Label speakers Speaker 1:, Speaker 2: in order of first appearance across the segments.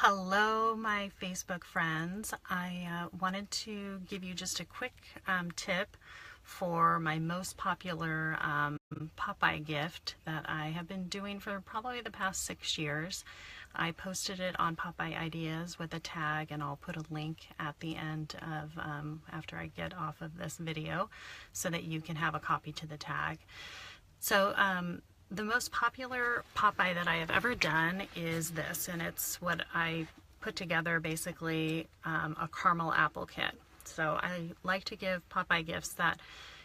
Speaker 1: Hello, my Facebook friends. I wanted to give you just a quick tip for my most popular Popeye gift that I have been doing for probably the past 6 years. I posted it on Popeye Ideas with a tag, and I'll put a link at the end of after I get off of this video so that you can have a copy to the tag. So the most popular Popeye that I have ever done is this, and it's what I put together, basically a caramel apple kit. So I like to give Popeye gifts that,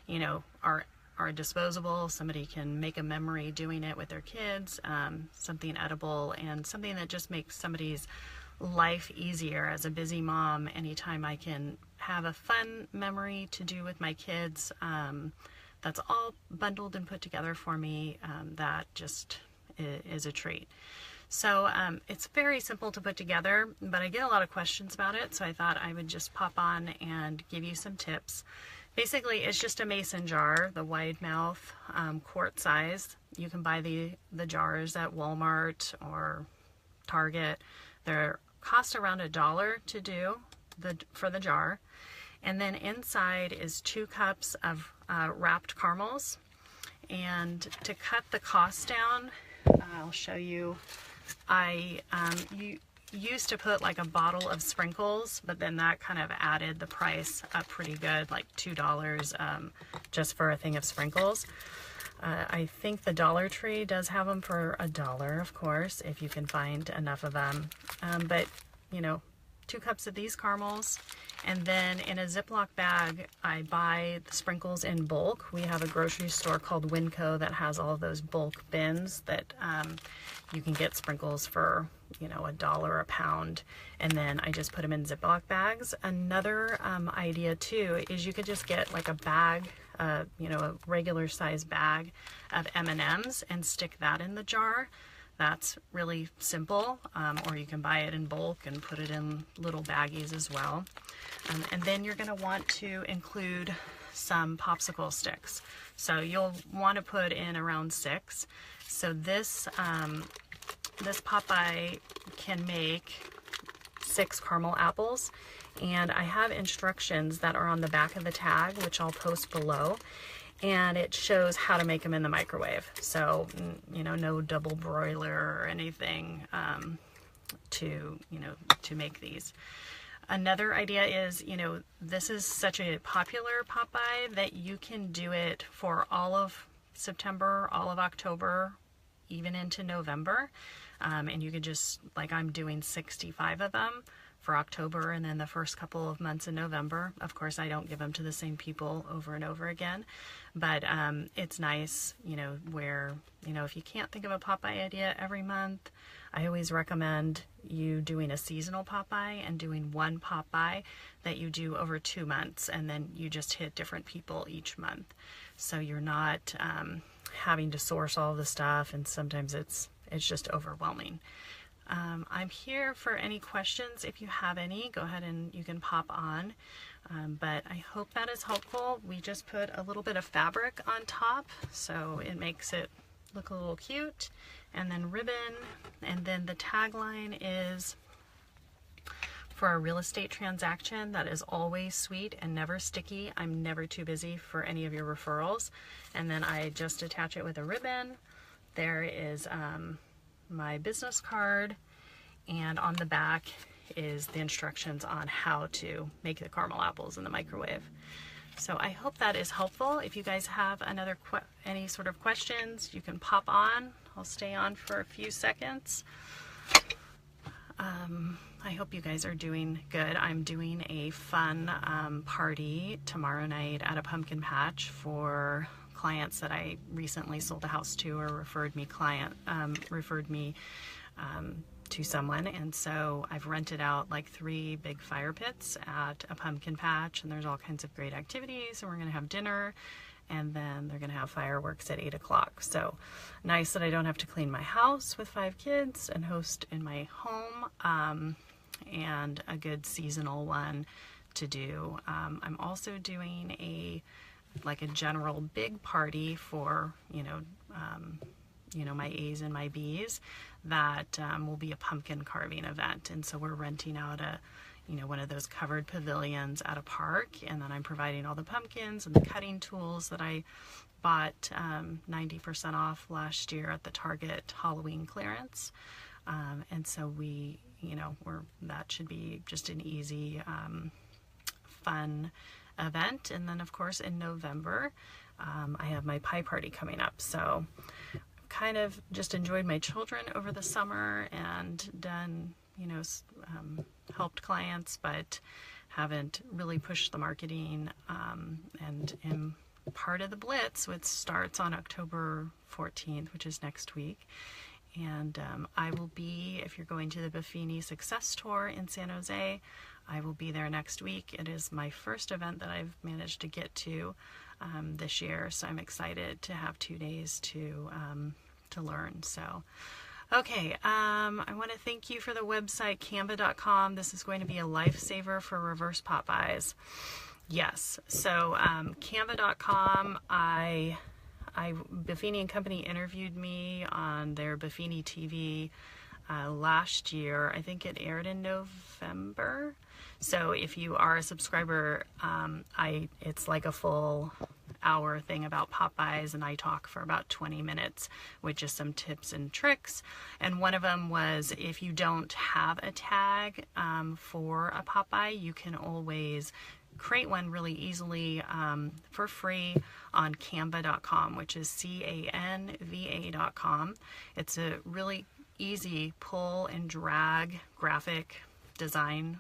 Speaker 1: you know, are disposable. Somebody can make a memory doing it with their kids, something edible, and something that just makes somebody's life easier. As a busy mom, anytime I can have a fun memory to do with my kids, that's all bundled and put together for me, that just is a treat. So it's very simple to put together, but I get a lot of questions about it, so I thought I would just pop on and give you some tips. Basically, it's just a mason jar, the wide mouth, quart size. You can buy the jars at Walmart or Target. They cost around $1 to do for the jar. And then inside is 2 cups of wrapped caramels. And to cut the cost down, I'll show you. You used to put like a bottle of sprinkles, but then that kind of added the price up pretty good, like $2 just for a thing of sprinkles. I think the Dollar Tree does have them for $1, of course, if you can find enough of them. But, you know, 2 cups of these caramels, and then in a Ziploc bag, I buy the sprinkles in bulk. We have a grocery store called Winco that has all of those bulk bins that you can get sprinkles for, you know, $1 a pound, and then I just put them in Ziploc bags. Another idea too is you could just get like a bag, you know, a regular size bag of M&Ms and stick that in the jar. That's really simple, or you can buy it in bulk and put it in little baggies as well. And then you're going to want to include some popsicle sticks. So you'll want to put in around 6. So this Popeye can make 6 caramel apples, and I have instructions that are on the back of the tag, which I'll post below. And it shows how to make them in the microwave. So, you know, no double broiler or anything to make these. Another idea is, you know, this is such a popular Popeye that you can do it for all of September, all of October, even into November. And you could just, like I'm doing 65 of them for October, and then the first couple of months in November. Of course, I don't give them to the same people over and over again, but it's nice, you know, where, you know, if you can't think of a Popeye idea every month, I always recommend you doing a seasonal Popeye and doing one Popeye that you do over 2 months, and then you just hit different people each month. So you're not having to source all the stuff, and sometimes it's just overwhelming. I'm here for any questions. If you have any, go ahead and you can pop on. But I hope that is helpful. We just put a little bit of fabric on top, so it makes it look a little cute. And then ribbon, and then the tagline is, for a real estate transaction that is always sweet and never sticky, I'm never too busy for any of your referrals. And then I just attach it with a ribbon. There is my business card, and on the back is the instructions on how to make the caramel apples in the microwave. So I hope that is helpful. If you guys have any sort of questions, you can pop on. I'll stay on for a few seconds. I hope you guys are doing good. I'm doing a fun party tomorrow night at a pumpkin patch for clients that I recently sold a house to, or referred me to someone. And so I've rented out like 3 big fire pits at a pumpkin patch, and there's all kinds of great activities, and we're going to have dinner, and then they're going to have fireworks at 8 o'clock. So nice that I don't have to clean my house with 5 kids and host in my home, and a good seasonal one to do. I'm also doing a general big party for, you know, my A's and my B's that will be a pumpkin carving event. And so we're renting out one of those covered pavilions at a park, and then I'm providing all the pumpkins and the cutting tools that I bought 90% off last year at the Target Halloween clearance. And so that should be just an easy, fun event. And then of course in November, I have my pie party coming up. So kind of just enjoyed my children over the summer and done, helped clients, but haven't really pushed the marketing, and am part of the Blitz, which starts on October 14th, which is next week. And I will be, if you're going to the Buffini Success Tour in San Jose, I will be there next week. It is my first event that I've managed to get to this year, so I'm excited to have 2 days to learn. So, okay, I want to thank you for the website, canva.com. This is going to be a lifesaver for reverse Popeyes. Yes, so canva.com, Buffini and Company interviewed me on their Buffini TV last year. I think it aired in November. So if you are a subscriber, it's like a full hour thing about Popeyes, and I talk for about 20 minutes with just some tips and tricks. And one of them was, if you don't have a tag for a Popeye, you can always create one really easily for free on canva.com, which is canva.com. It's a really easy pull and drag graphic design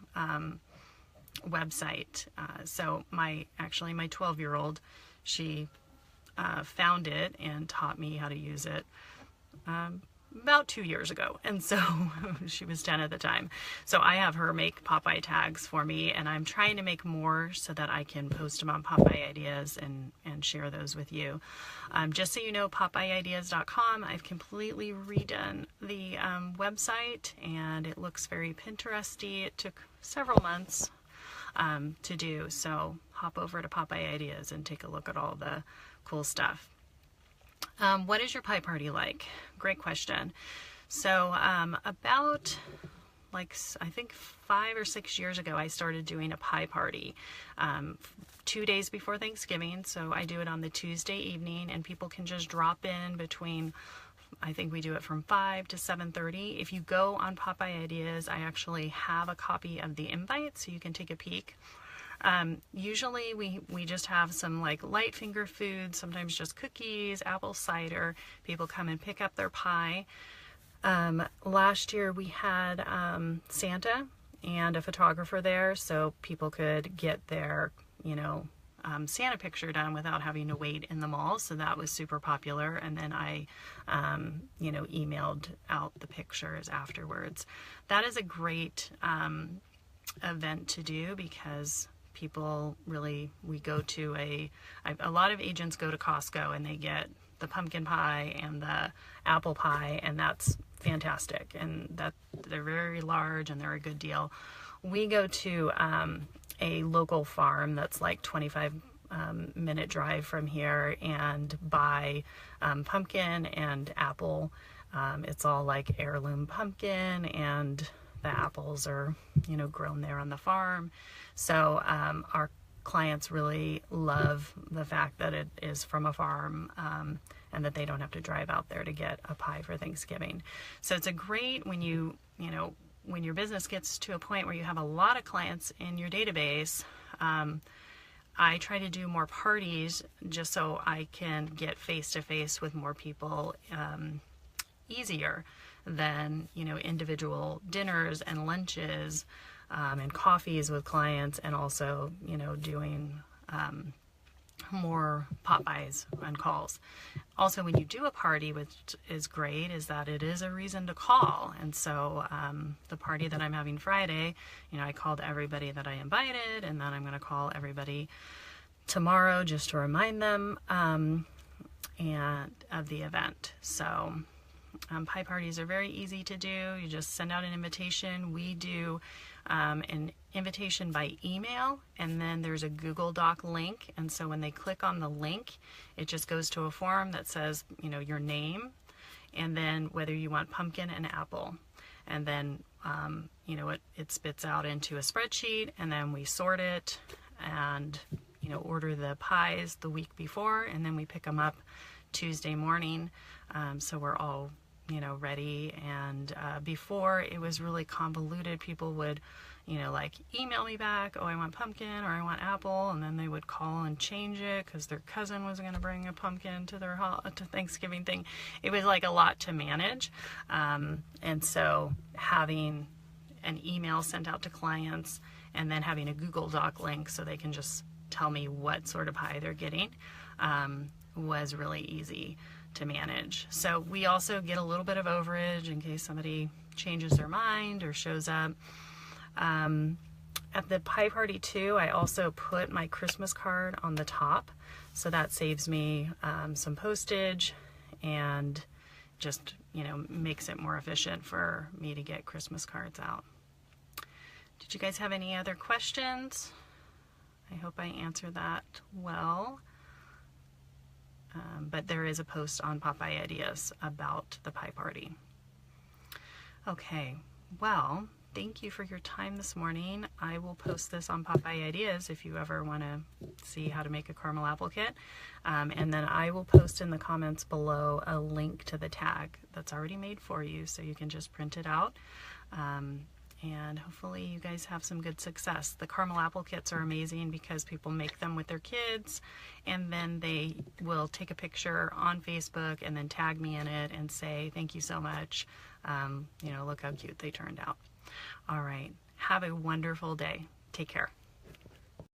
Speaker 1: website. So my 12-year-old, she found it and taught me how to use it about 2 years ago, and so she was 10 at the time. So I have her make Popeye tags for me, and I'm trying to make more so that I can post them on Popeye Ideas and share those with you. Just so you know, PopeyeIdeas.com, I've completely redone the website, and it looks very Pinteresty. It took several months to do, so hop over to Popeye Ideas and take a look at all the cool stuff. What is your pie party like? Great question. So about I think 5 or 6 years ago, I started doing a pie party 2 days before Thanksgiving. So I do it on the Tuesday evening, and people can just drop in between, I think we do it from 5 to 7:30. If you go on Popeye Ideas, I actually have a copy of the invite, so you can take a peek. Usually we just have some light finger food, sometimes just cookies, apple cider. People come and pick up their pie. Last year we had Santa and a photographer there, so people could get their Santa picture done without having to wait in the mall. So that was super popular. And then I emailed out the pictures afterwards. That is a great event to do, because people really, a lot of agents go to Costco and they get the pumpkin pie and the apple pie, and that's fantastic, and that they're very large and they're a good deal. We go to a local farm that's 25-minute drive from here, and buy pumpkin and apple. It's all heirloom pumpkin, and the apples are grown there on the farm. So our clients really love the fact that it is from a farm, and that they don't have to drive out there to get a pie for Thanksgiving. So it's a great, when your business gets to a point where you have a lot of clients in your database, I try to do more parties just so I can get face-to-face with more people easier than individual dinners and lunches and coffees with clients, and also doing more Popeyes and calls. Also, when you do a party, which is great, is that it is a reason to call. And so the party that I'm having Friday, I called everybody that I invited, and then I'm going to call everybody tomorrow just to remind them and of the event. So pie parties are very easy to do. You just send out an invitation. We do an invitation by email, and then there's a Google Doc link, and so when they click on the link, it just goes to a form that says your name and then whether you want pumpkin and apple. And then, you know, it spits out into a spreadsheet, and then we sort it and, you know, order the pies the week before, and then we pick them up Tuesday morning. So we're all, you know, ready. And before, it was really convoluted. People would, you know, like email me back, oh, I want pumpkin or I want apple, and then they would call and change it because their cousin was going to bring a pumpkin to their to Thanksgiving thing. It was like a lot to manage, and so having an email sent out to clients and then having a Google Doc link so they can just tell me what sort of pie they're getting was really easy to manage. So we also get a little bit of overage in case somebody changes their mind or shows up. At the pie party too, I also put my Christmas card on the top, so that saves me some postage and just, you know, makes it more efficient for me to get Christmas cards out. Did you guys have any other questions? I hope I answered that well. But there is a post on Popeye Ideas about the pie party. Okay, well, thank you for your time this morning. I will post this on Popeye Ideas if you ever want to see how to make a caramel apple kit. And then I will post in the comments below a link to the tag that's already made for you, so you can just print it out. And hopefully you guys have some good success. The caramel apple kits are amazing because people make them with their kids, and then they will take a picture on Facebook and then tag me in it and say, thank you so much. You know, look how cute they turned out. All right. Have a wonderful day. Take care.